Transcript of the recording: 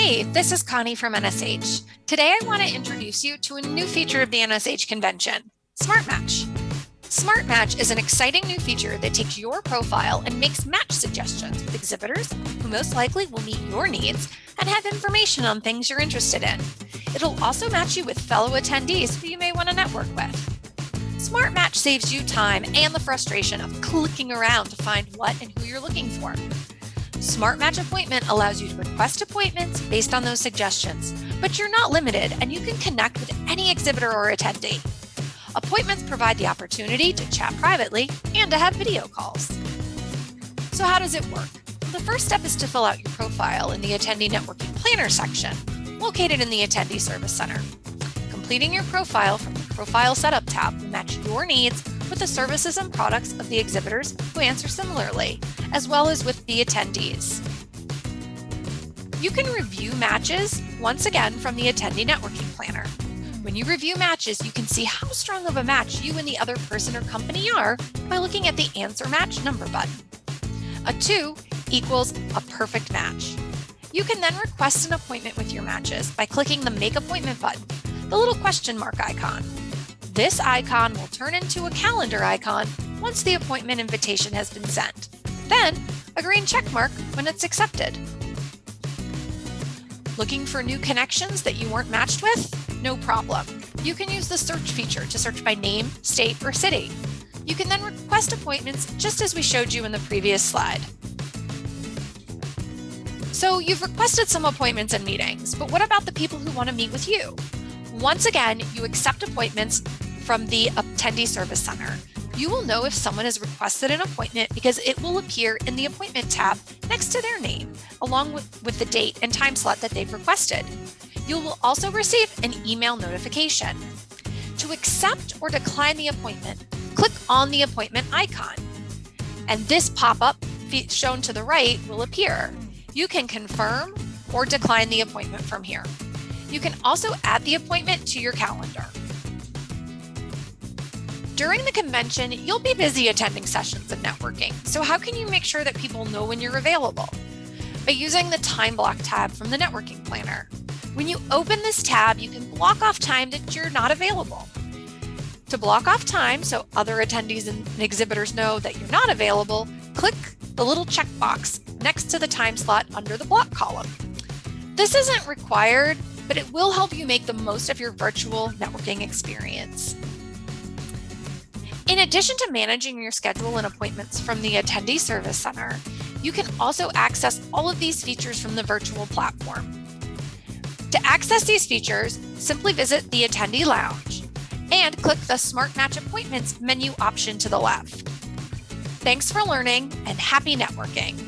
Hey, this is Connie from NSH. Today I want to introduce you to a new feature of the NSH convention, SmartMatch. SmartMatch is an exciting new feature that takes your profile and makes match suggestions with exhibitors who most likely will meet your needs and have information on things you're interested in. It'll also match you with fellow attendees who you may want to network with. SmartMatch saves you time and the frustration of clicking around to find what and who you're looking for. SmartMatch Appointment allows you to request appointments based on those suggestions, but you're not limited and you can connect with any exhibitor or attendee. Appointments provide the opportunity to chat privately and to have video calls. So how does it work? The first step is to fill out your profile in the Attendee Networking Planner section, located in the Attendee Service Center. Completing your profile from the Profile Setup tab will match your needs with the services and products of the exhibitors who answer similarly, as well as with the attendees. You can review matches once again from the Attendee Networking Planner. When you review matches, you can see how strong of a match you and the other person or company are by looking at the Answer Match number button. A 2 equals a perfect match. You can then request an appointment with your matches by clicking the Make Appointment button, the little question mark icon. This icon will turn into a calendar icon once the appointment invitation has been sent. Then, a green check mark when it's accepted. Looking for new connections that you weren't matched with? No problem. You can use the search feature to search by name, state, or city. You can then request appointments just as we showed you in the previous slide. So you've requested some appointments and meetings, but what about the people who want to meet with you? Once again, you accept appointments from the Attendee Service Center. You will know if someone has requested an appointment because it will appear in the Appointment tab next to their name, along with the date and time slot that they've requested. You will also receive an email notification. To accept or decline the appointment, click on the appointment icon, and this pop-up shown to the right will appear. You can confirm or decline the appointment from here. You can also add the appointment to your calendar. During the convention, you'll be busy attending sessions and networking, so how can you make sure that people know when you're available? By using the Time Block tab from the Networking Planner. When you open this tab, you can block off time that you're not available. To block off time so other attendees and exhibitors know that you're not available, click the little checkbox next to the time slot under the block column. This isn't required, but it will help you make the most of your virtual networking experience. In addition to managing your schedule and appointments from the Attendee Service Center, you can also access all of these features from the virtual platform. To access these features, simply visit the Attendee Lounge and click the SmartMatch Appointments menu option to the left. Thanks for learning and happy networking.